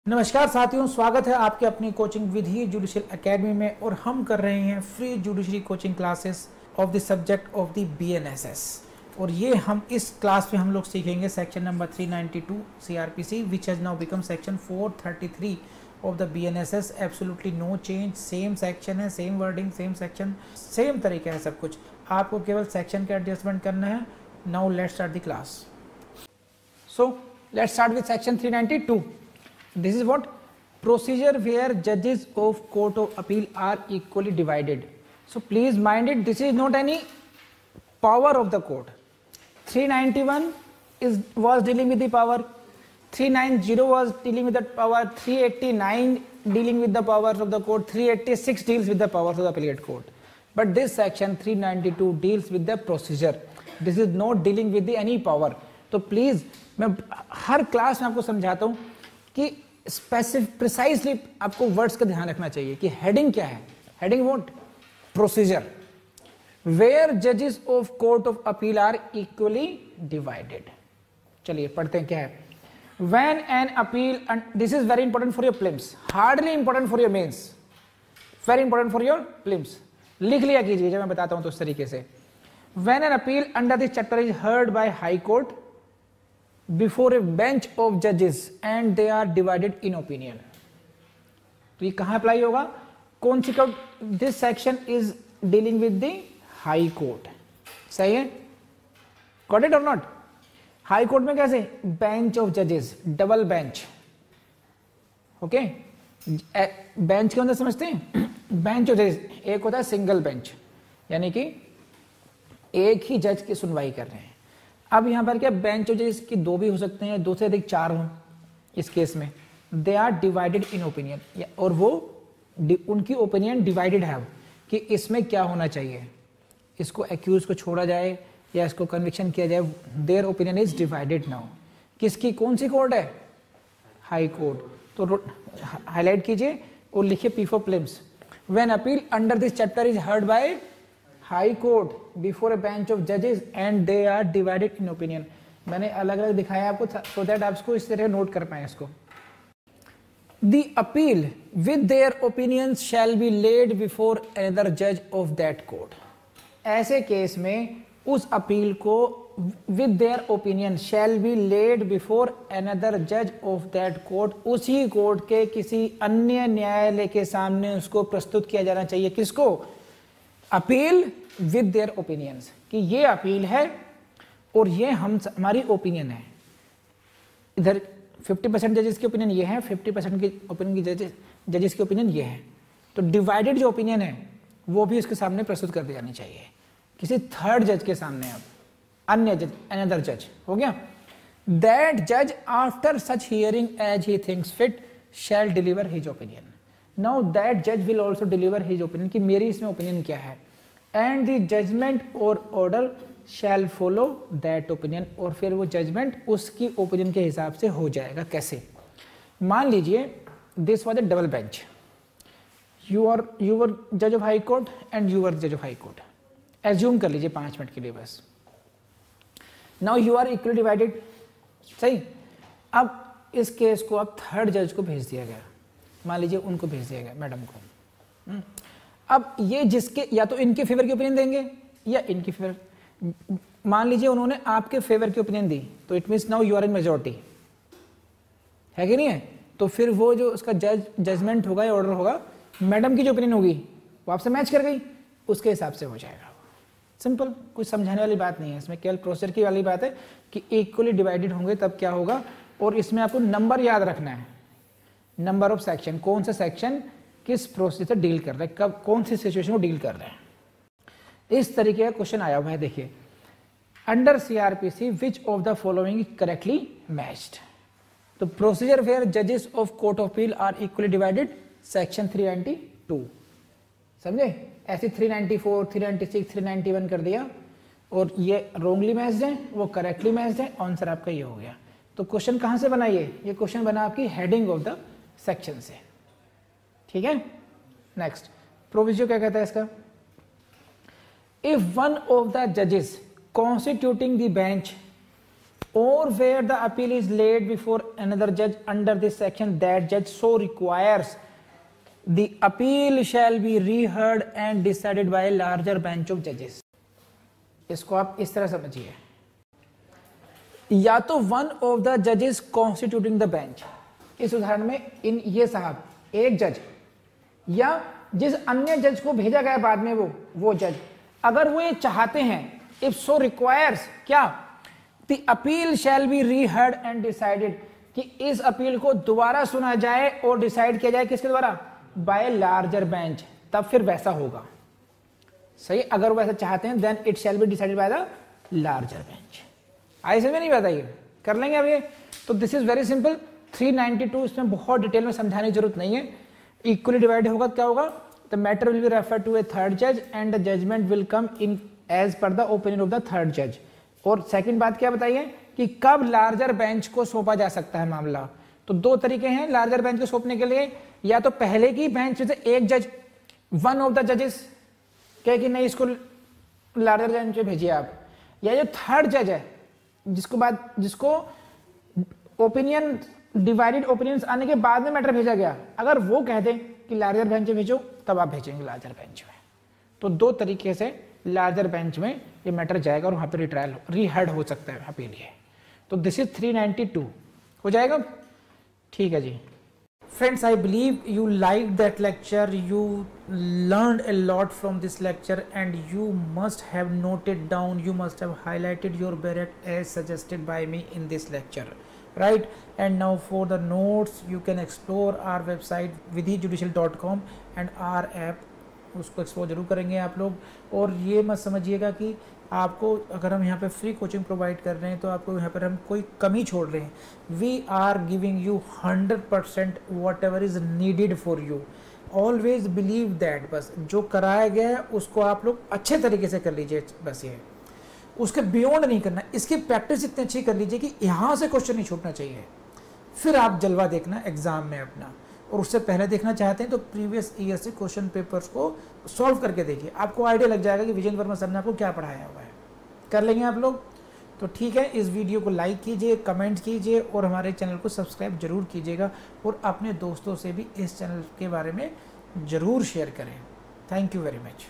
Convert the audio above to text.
नमस्कार साथियों, स्वागत है आपके अपनी कोचिंग विधि जुडिशियल एकेडमी में। और हम कर रहे हैं free judiciary coaching classes of the subject of the BNSS. और ये हम इस क्लास में हम लोग सीखेंगे section number 392 CrPC which has now become section 433 of the BNSS. Absolutely no change, same section है, same wording, same section, same तरीके है सब कुछ। आपको केवल सेक्शन का एडजस्टमेंट करना है। Now let's start the class. So let's start with section 392. This is what? Procedure where judges of court of appeal are equally divided. So please mind it, this is not any power of the court. 391 was dealing with the power, 390 was dealing with the power, 389 dealing with the powers of the court, 386 deals with the powers of the appellate court. But this section 392 deals with the procedure. This is not dealing with the any power. तो please मैं हर class में आपको समझाता हूँ कि specific precisely आपको words का ध्यान रखना चाहिए कि हेडिंग क्या है। Heading what? प्रोसीजर वेयर जजेस of court of appeal are equally divided. चलिए पढ़ते हैं क्या है। When an appeal, this is very important for your prelims, hardly important for your mains, very important for your prelims. लिख लिया कीजिए जब मैं बताता हूं तो इस तरीके से। When an appeal under this chapter is heard by high court before a bench of judges and they are divided in opinion. तो ये कहां अप्लाई होगा? कौन सी court? This section is dealing with the high court. सही है? Got it और not? High court में कैसे? बेंच ऑफ जजेस, डबल बेंच। ओके, बेंच के अंदर समझते हैं? बेंच ऑफ जजेस, एक होता है सिंगल बेंच, यानी कि एक ही जज की सुनवाई कर रहे हैं। अब यहां पर क्या बेंच ऑफ जजेस की दो भी हो सकते हैं, दो से अधिक चार हों। इस केस में they are divided in opinion, और वो उनकी ओपिनियन डिवाइडेड है कि इसमें क्या होना चाहिए, इसको एक्यूज को छोड़ा जाए या इसको कन्विक्शन किया जाए। Their opinion is divided now. किसकी? कौन सी कोर्ट है? High court. तो हाईलाइट कीजिए और लिखिए P for prelims. When appeal under this chapter is heard by high court before a bench of जजेस and they are divided in opinion. मैंने अलग अलग दिखाया आपको सो दैट आप इसको इस तरह नोट कर पाए इसको। The appeal with their opinions shall be laid before another जज ऑफ दैट कोर्ट। ऐसे केस में उस अपील को with their opinion shall be laid before another जज ऑफ दैट कोर्ट, उसी कोर्ट के किसी अन्य न्यायालय के सामने उसको प्रस्तुत किया जाना चाहिए। किसको? अपील विद देयर ओपिनियंस, कि ये अपील है और ये हमारी ओपिनियन है। इधर 50% जजेस की ओपिनियन ये है, 50% की ओपिनियन की जजेस की ओपिनियन ये है। तो डिवाइडेड जो ओपिनियन है वो भी उसके सामने प्रस्तुत कर दी जानी चाहिए, किसी थर्ड जज के सामने। अब अन्य जज, अनदर जज हो गया। दैट जज after such hearing as he thinks fit shall deliver his opinion. Now that जज will also deliver his opinion, कि मेरी इसमें ओपिनियन क्या है। एंड द जजमेंट और order shall follow that opinion, और फिर वो जजमेंट उसकी ओपिनियन के हिसाब से हो जाएगा। कैसे? मान लीजिए this was A double bench, you were जज of high court and you were जज ऑफ हाई कोर्ट। एज्यूम कर लीजिए 5 मिनट के लिए बस। Now you are equally divided. सही। अब इस केस को अब थर्ड जज को भेज दिया गया, मान लीजिए उनको भेज दिया गया, मैडम को। अब ये जिसके, या तो इनके फेवर की ओपिनियन देंगे या इनकी फेवर। मान लीजिए उन्होंने आपके फेवर की ओपिनियन दी, तो it means now you are in majority, है कि नहीं है? तो फिर वो जो उसका जजमेंट होगा या ऑर्डर होगा, मैडम की जो ओपिनियन होगी वो आपसे मैच कर गई, उसके हिसाब से हो जाएगा। सिंपल, कुछ समझाने वाली बात नहीं है इसमें, केवल प्रोसीजर की वाली बात है कि इक्वली डिवाइडेड होंगे तब क्या होगा। और इसमें आपको नंबर याद रखना है, नंबर ऑफ सेक्शन, कौन सा सेक्शन किस प्रोसेस से डील कर रहे हैं, कब कौन सी सिचुएशन को डील कर रहे हैं। इस तरीके का क्वेश्चन आया हुआ है। देखिए, under CrPC which of the following is correctly matched. तो प्रोसीजर वेयर जजेस of court of appeal are equally divided, section 392। समझे? ऐसे 394, 396, 391 कर दिया, और ये रोंगली मैच्ड है, वो करेक्टली मैच्ड है। आंसर आपका ये हो गया। तो क्वेश्चन कहां से बना? ये क्वेश्चन बना आपकी हेडिंग ऑफ द सेक्शन से। ठीक है। नेक्स्ट प्रोविजो क्या कहता है इसका? इफ वन ऑफ द जजेस constituting the bench or where the appeal is laid before another judge under this section that judge so requires, the appeal shall be reheard and decided by a larger bench of judges. इसको आप इस तरह समझिए, या तो one of the जजेस constituting the bench, इस उदाहरण में इन ये साहब एक जज या जिस अन्य जज को भेजा गया बाद में वो जज, अगर वो ये चाहते हैं, इफ सो रिक्वायर्स, क्या, the appeal shall be reheard and decided, कि इस अपील को दोबारा सुना जाए और डिसाइड किया जाए किसके द्वारा, बाय लार्जर बेंच, तब फिर वैसा होगा। सही, अगर वो ऐसा चाहते हैं then it shall be decided by the larger bench. आई समझ में नहीं बताइए, कर लेंगे अब ये। तो दिस इज वेरी सिंपल, 392 इसमें बहुत डिटेल में समझाने की जरूरत नहीं है। इक्वली डिवाइड होगा, क्या होगा, the matter will be refer to A third जज and the judgement will come in as per the opinion of the third जज। और सेकंड बात क्या बताइए कि कब लार्जर बेंच को सौंपा जा सकता है मामला। तो दो तरीके हैं लार्जर बेंच को सौंपने के लिए, या तो पहले की बेंच से एक जज, वन ऑफ द जजेस कहे कि नहीं इसको लार्जर बेंच पे भेजिए आप, या जो थर्ड जज है जिसको ओपिनियन डिवाइडेड ओपिनियंस आने के बाद में मैटर भेजा गया, अगर वो कह दें कि लार्जर बेंच में भेजो तब आप भेजेंगे लार्जर बेंच में। तो दो तरीके से लार्जर बेंच में ये मैटर जाएगा और वहां पर रिट्रायल रीहर्ड हो सकता है अपील। ये तो दिस इज 392 हो जाएगा, ठीक है जी। Friends, I believe you liked that lecture, you learned a lot from this lecture, and you must have noted down, you must have highlighted your Barrett as suggested by me in this lecture, right? And now for the notes, you can explore our website vidhijudicial.com and our app, उसको explore जरूर करेंगे आप लोग। और ये मत समझिएगा कि आपको अगर हम यहाँ पे फ्री कोचिंग प्रोवाइड कर रहे हैं तो आपको यहाँ पर हम कोई कमी छोड़ रहे हैं। We are giving you 100% whatever is needed for you. Always believe that, बस जो कराया गया है उसको आप लोग अच्छे तरीके से कर लीजिए, बस ये उसके बियॉन्ड नहीं करना। इसकी प्रैक्टिस इतनी अच्छी कर लीजिए कि यहाँ से क्वेश्चन नहीं छूटना चाहिए, फिर आप जलवा देखना एग्जाम में अपना। और उससे पहले देखना चाहते हैं तो प्रीवियस ईयर से क्वेश्चन पेपर्स को सॉल्व करके देखिए, आपको आइडिया लग जाएगा कि विजेंद्र वर्मा सर ने आपको क्या पढ़ाया हुआ है। कर लेंगे आप लोग, तो ठीक है। इस वीडियो को लाइक कीजिए, कमेंट कीजिए और हमारे चैनल को सब्सक्राइब जरूर कीजिएगा और अपने दोस्तों से भी इस चैनल के बारे में ज़रूर शेयर करें। Thank you very much.